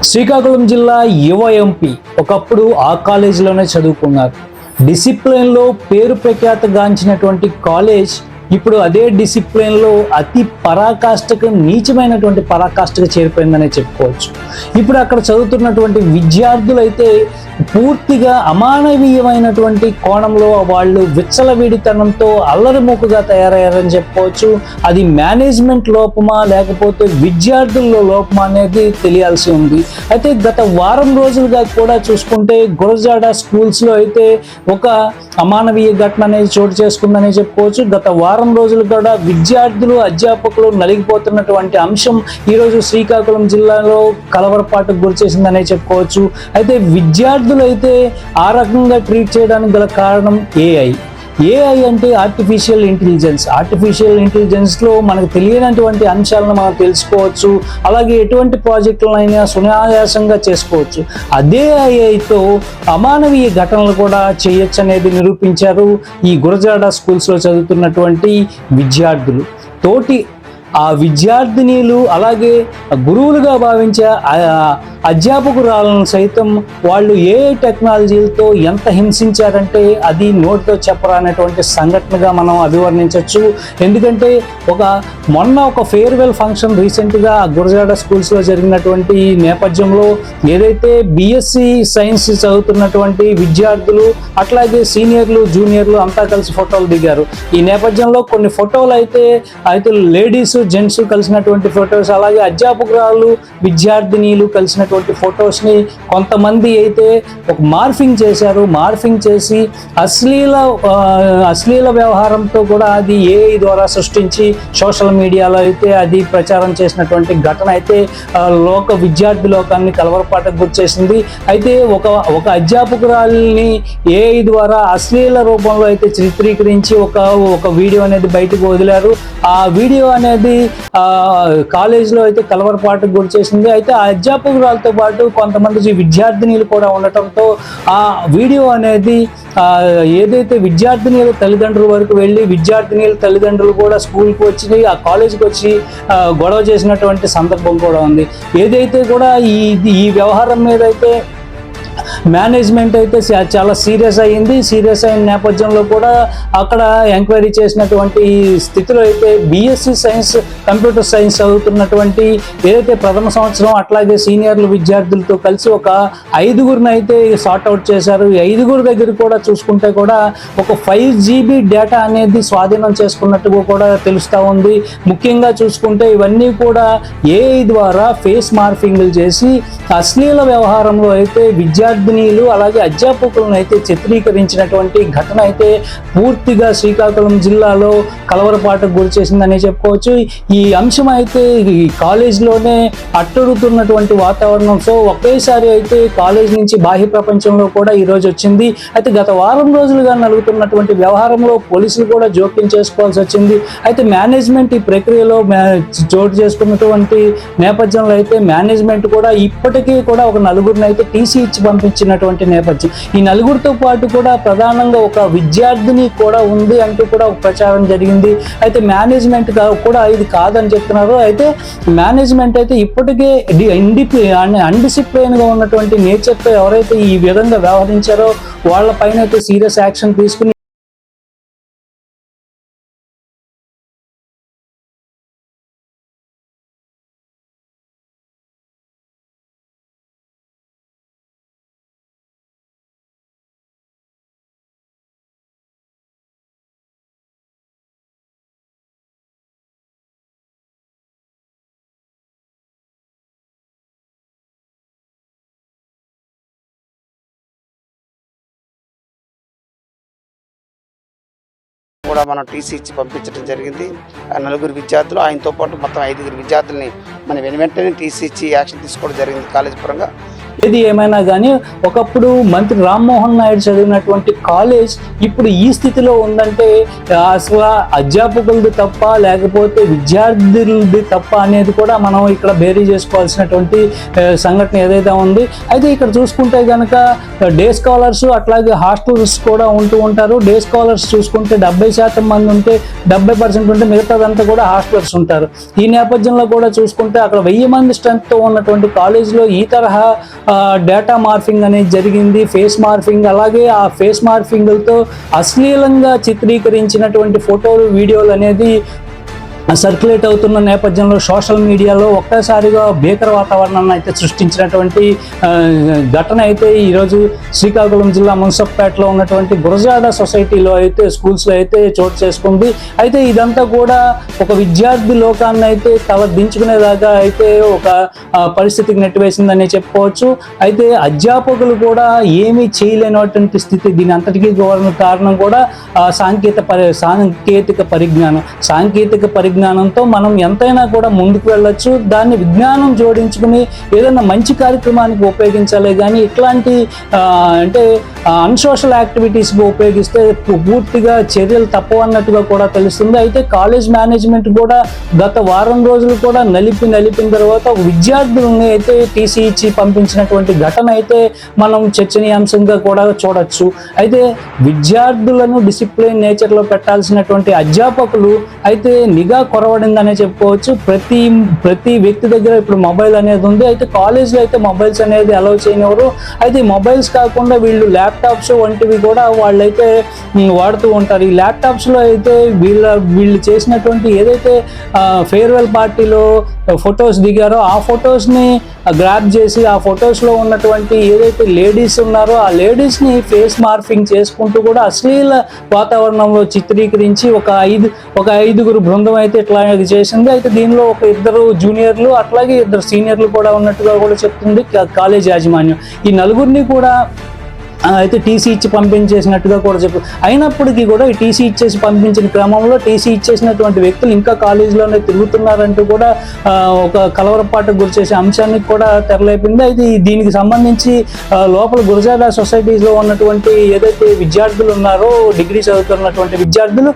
శ్రీకాకుళం జిల్లా యువ ఎంపీ ఒకప్పుడు ఆ కాలేజీలోనే చదువుకున్నారు. డిసిప్లిన్లో పేరు ప్రఖ్యాతగాంచినటువంటి కాలేజ్ ఇప్పుడు అదే డిసిప్లిన్లో అతి పరాకాష్ఠకు నీచమైనటువంటి పరాకాష్ఠకు చేరిపోయిందనే చెప్పుకోవచ్చు. ఇప్పుడు అక్కడ చదువుతున్నటువంటి విద్యార్థులైతే పూర్తిగా అమానవీయమైనటువంటి కోణంలో వాళ్ళు విచ్చలవిడితనంతో అల్లరిమూకగా తయారయ్యారని చెప్పుకోవచ్చు. అది మేనేజ్మెంట్ లోపమా లేకపోతే విద్యార్థుల్లో లోపమా అనేది తెలియాల్సి ఉంది. అయితే గత వారం రోజులుగా కూడా చూసుకుంటే గురజాడ స్కూల్స్లో అయితే ఒక అమానవీయ ఘటన అనేది చోటు చేసుకుందని చెప్పుకోవచ్చు. గత వారం రోజులు కూడా విద్యార్థులు అధ్యాపకులు నలిగిపోతున్నటువంటి అంశం ఈరోజు శ్రీకాకుళం జిల్లాలో కలవరపాటుకు గురిచేసిందనే చెప్పుకోవచ్చు. అయితే విద్యార్థులు అయితే ఆ రకంగా ట్రీట్ చేయడానికి గల కారణం ఏఐ అంటే ఆర్టిఫిషియల్ ఇంటెలిజెన్స్లో మనకు తెలియనటువంటి అంశాలను మనం తెలుసుకోవచ్చు. అలాగే ఎటువంటి ప్రాజెక్టులైనా సునాయాసంగా చేసుకోవచ్చు. అదే ఏఐతో అమానవీయ ఘటనలు కూడా చేయొచ్చు అనేది నిరూపించారు ఈ గురజాడ స్కూల్స్లో చదువుతున్నటువంటి విద్యార్థులు. తోటి ఆ విద్యార్థినీలు అలాగే గురువులుగా భావించే అధ్యాపకురాలను సైతం వాళ్ళు ఏఐ టెక్నాలజీలతో ఎంత హింసించారంటే అది నోటితో చెప్పరానటువంటి సంఘటనగా మనం అభివర్ణించవచ్చు. ఎందుకంటే మొన్న ఒక ఫేర్వెల్ ఫంక్షన్ రీసెంట్గా గురజాడ స్కూల్స్లో జరిగినటువంటి నేపథ్యంలో ఏదైతే బిఎస్సి సైన్స్ చదువుతున్నటువంటి విద్యార్థులు అట్లాగే సీనియర్లు జూనియర్లు అంతా కలిసి ఫోటోలు దిగారు. ఈ నేపథ్యంలో కొన్ని ఫోటోలు అయితే లేడీస్ జెంట్స్ కలిసినటువంటి ఫొటోస్, అలాగే అధ్యాపకురాలు విద్యార్థినీలు కలిసినటువంటి ఫొటోస్ని కొంతమంది అయితే ఒక మార్ఫింగ్ చేశారు. మార్ఫింగ్ చేసి అశ్లీల వ్యవహారంతో కూడా అది ఏఐ ద్వారా సృష్టించి సోషల్ మీడియాలో అయితే అది ప్రచారం చేసినటువంటి ఘటన అయితే విద్యార్థి లోకాన్ని కలవరపాటుకు గురిచేసింది. అయితే ఒక అధ్యాపకురాలిని ఏఐ ద్వారా అశ్లీల రూపంలో అయితే చిత్రీకరించి ఒక వీడియో అనేది బయటకు వదిలారు. ఆ వీడియో అనేది కాలేజీలో అయితే కలవరపాటుకు గురి చేసింది. అయితే ఆ అధ్యాపకురాలతో పాటు కొంతమంది విద్యార్థినీలు కూడా ఉండటంతో ఆ వీడియో అనేది ఏదైతే విద్యార్థినీల తల్లిదండ్రుల వరకు వెళ్ళి విద్యార్థినీల తల్లిదండ్రులు కూడా స్కూల్కి వచ్చి ఆ కాలేజీకి వచ్చి గొడవ చేసినటువంటి సందర్భం కూడా ఉంది. ఏదైతే కూడా ఈ వ్యవహారం మీద అయితే మేనేజ్మెంట్ అయితే చాలా సీరియస్ అయిన నేపథ్యంలో కూడా అక్కడ ఎంక్వైరీ చేసినటువంటి స్థితిలో అయితే బిఎస్సి సైన్స్ కంప్యూటర్ సైన్స్ చదువుతున్నటువంటి ఏదైతే ప్రథమ సంవత్సరం అట్లాగే సీనియర్లు విద్యార్థులతో కలిసి ఒక 5గురిని అయితే సార్ట్అవుట్ చేశారు. ఈ 5గురి దగ్గర కూడా చూసుకుంటే కూడా ఒక 5 GB డేటా అనేది స్వాధీనం చేసుకున్నట్టుగా కూడా తెలుస్తూ ఉంది. ముఖ్యంగా చూసుకుంటే ఇవన్నీ కూడా ఏఐ ద్వారా ఫేస్ మార్ఫింగ్లు చేసి అశ్లీల వ్యవహారంలో అయితే విద్యార్థినీలు అలాగే అధ్యాపకులను అయితే చిత్రీకరించినటువంటి ఘటన అయితే పూర్తిగా శ్రీకాకుళం జిల్లాలో కలవరపాటుకు గురి చేసిందని చెప్పుకోవచ్చు. ఈ అంశం అయితే ఈ కాలేజీలోనే అట్టడుగుతున్నటువంటి వాతావరణంతో ఒకేసారి అయితే కాలేజ్ నుంచి బాహ్య ప్రపంచంలో కూడా ఈరోజు వచ్చింది. అయితే గత వారం రోజులుగా నలుగుతున్నటువంటి వ్యవహారంలో పోలీసులు కూడా జోక్యం చేసుకోవాల్సి వచ్చింది. అయితే మేనేజ్మెంట్ ఈ ప్రక్రియలో చోటు చేసుకున్నటువంటి నేపథ్యంలో అయితే మేనేజ్మెంట్ కూడా ఇప్పటికీ కూడా ఒక నలుగురిని అయితే టీసీ ఇచ్చి పంపించినటువంటి నేపథ్యం. ఈ నలుగురితో పాటు కూడా ప్రధానంగా ఒక విద్యార్థిని కూడా ఉంది అంటూ కూడా ఒక ప్రచారం జరిగింది. అయితే మేనేజ్మెంట్ కూడా ఇది కాదని చెప్తున్నారు. అయితే మేనేజ్మెంట్ అయితే ఇప్పటికే అన్డిసిప్లైన్గా ఉన్నటువంటి నేచర్తో ఎవరైతే ఈ విధంగా వ్యవహరించారో వాళ్ళ పైన అయితే సీరియస్ యాక్షన్ తీసుకుని కూడా మనం టీసీ ఇచ్చి పంపించడం జరిగింది. 4 విద్యార్థులు ఆయనతో పాటు మొత్తం 5 విద్యార్థుల్ని మనం వెంటనే టీసీ ఇచ్చి యాక్షన్ తీసుకోవడం జరిగింది కాలేజ్ పరంగా. ఏది ఏమైనా కానీ ఒకప్పుడు మంత్రి రామ్మోహన్ నాయుడు చదివినటువంటి కాలేజ్ ఇప్పుడు ఈ స్థితిలో ఉందంటే అసలు అధ్యాపకులది తప్ప లేకపోతే విద్యార్థులది తప్ప అనేది కూడా మనం ఇక్కడ బేరీ చేసుకోవాల్సినటువంటి సంఘటన ఏదైతే ఉంది. అయితే ఇక్కడ చూసుకుంటే కనుక డే స్కాలర్స్ అట్లాగే హాస్టల్స్ కూడా ఉంటూ ఉంటారు. డే స్కాలర్స్ చూసుకుంటే 70% మంది ఉంటే 70% ఉంటే మిగతాదంతా కూడా హాస్టలర్స్ ఉంటారు. ఈ నేపథ్యంలో కూడా చూసుకుంటే అక్కడ 1000 మంది స్ట్రెంత్తో ఉన్నటువంటి కాలేజీలో ఈ తరహా డేటా మార్ఫింగ్ అనేది జరిగింది, ఫేస్ మార్ఫింగ్. అలాగే ఆ ఫేస్ మార్ఫింగ్లతో అశ్లీలంగా చిత్రీకరించినటువంటి ఫోటోలు వీడియోలు అనేది సర్క్యులేట్ అవుతున్న నేపథ్యంలో సోషల్ మీడియాలో ఒక్కసారిగా భీకర వాతావరణాన్ని అయితే సృష్టించినటువంటి ఘటన అయితే ఈరోజు శ్రీకాకుళం జిల్లా మున్సబ్పేటలో ఉన్నటువంటి గురజాడ సొసైటీలో అయితే స్కూల్స్లో అయితే చోటు చేసుకుంది. అయితే ఇదంతా కూడా ఒక విద్యార్థి లోకాన్ని అయితే తల దించుకునేదాకా అయితే ఒక పరిస్థితికి నెట్టివేసిందని చెప్పుకోవచ్చు. అయితే అధ్యాపకులు కూడా ఏమీ చేయలేనటువంటి స్థితి. దీని అంతటికీ కారణం కూడా సాంకేతిక పరిజ్ఞానంతో మనం ఎంతైనా కూడా ముందుకు వెళ్ళొచ్చు. దాన్ని విజ్ఞానం జోడించుకుని ఏదైనా మంచి కార్యక్రమానికి ఉపయోగించాలి కానీ ఇట్లాంటి అంటే అన్సోషల్ యాక్టివిటీస్కి ఉపయోగిస్తే పూర్తిగా చర్యలు తప్పవన్నట్టుగా కూడా తెలుస్తుంది. అయితే కాలేజ్ మేనేజ్మెంట్ కూడా గత వారం రోజులు కూడా నలిపిన తర్వాత విద్యార్థులని అయితే టీసీ ఇచ్చి పంపించినటువంటి ఘటన అయితే మనం చర్చనీయాంశంగా కూడా చూడొచ్చు. అయితే విద్యార్థులను డిసిప్లిన్ నేచర్లో పెట్టాల్సినటువంటి అధ్యాపకులు అయితే నిఘా కొరవడిందనే చెప్పుకోవచ్చు. ప్రతి వ్యక్తి దగ్గర ఇప్పుడు మొబైల్ అనేది ఉంది. అయితే కాలేజ్లో అయితే మొబైల్స్ అనేది అలౌ చేయనివ్వరు. అయితే మొబైల్స్ కాకుండా వీళ్ళు ల్యాప్టాప్స్ వంటివి కూడా వాళ్ళైతే వాడుతూ ఉంటారు. ఈ ల్యాప్టాప్స్లో అయితే వీళ్ళు చేసినటువంటి ఏదైతే ఫేర్వెల్ పార్టీలో ఫొటోస్ దిగారో ఆ ఫొటోస్ని గ్రాప్ చేసి ఆ ఫొటోస్లో ఉన్నటువంటి ఏదైతే లేడీస్ ఉన్నారో ఆ లేడీస్ని ఫేస్ మార్ఫింగ్ చేసుకుంటూ కూడా అశ్లీల వాతావరణంలో చిత్రీకరించి ఒక ఐదుగురు బృందం అయితే ఇట్లా చేసింది. అయితే దీనిలో ఒక 2 జూనియర్లు అట్లాగే 2 సీనియర్లు కూడా ఉన్నట్టుగా కూడా చెప్తుంది కాలేజ్ యాజమాన్యం. ఈ నలుగురిని కూడా అయితే టీసీ ఇచ్చి పంపించేసినట్టుగా కూడా అయినప్పటికీ కూడా ఈ టీసీ ఇచ్చేసి పంపించిన క్రమంలో టీసీ ఇచ్చేసినటువంటి వ్యక్తులు ఇంకా కాలేజీలోనే తిరుగుతున్నారంటూ కూడా ఒక కలవరపాటుకు గురి చేసే అంశానికి కూడా తెరలేపింది. అయితే దీనికి సంబంధించి లోపల గురజాడ సొసైటీస్లో ఉన్నటువంటి ఏదైతే విద్యార్థులు ఉన్నారో డిగ్రీ చదువుతున్నటువంటి విద్యార్థులు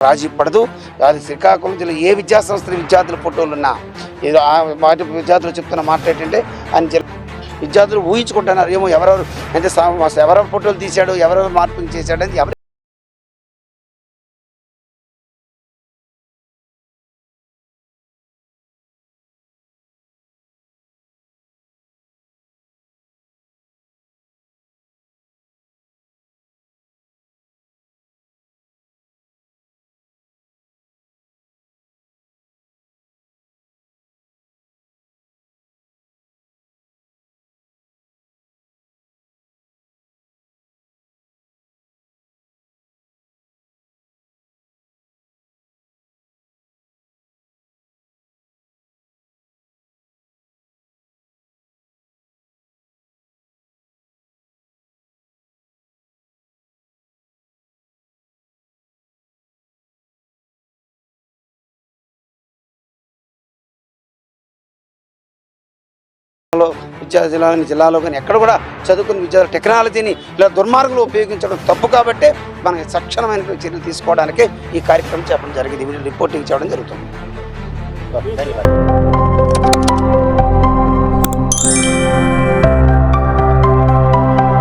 రాజీ పడదు. అది శ్రీకాకుళం జిల్లా ఏ విద్యా సంస్థల విద్యార్థుల ఫోటోలు ఉన్నా ఏదో వాటి విద్యార్థులు చెప్తున్న మాట ఏంటంటే ఆయన విద్యార్థులు ఊహించుకుంటున్నారు ఏమో ఎవరెవరు అంటే ఎవరెవరు ఫోటోలు తీశాడు, ఎవరెవరు మార్పింగ్ చేశాడు అని ఎవరు జిల్లాలో కానీ ఎక్కడ కూడా చదువుకున్న విద్యార్థులు టెక్నాలజీని ఇలా దుర్మార్గంలో ఉపయోగించడం తప్పు కాబట్టి మనకి సక్షణమైన చర్యలు తీసుకోవడానికి ఈ కార్యక్రమం చెప్పడం జరిగింది. రిపోర్టింగ్ చేయడం జరుగుతుంది. ధన్యవాదాలు.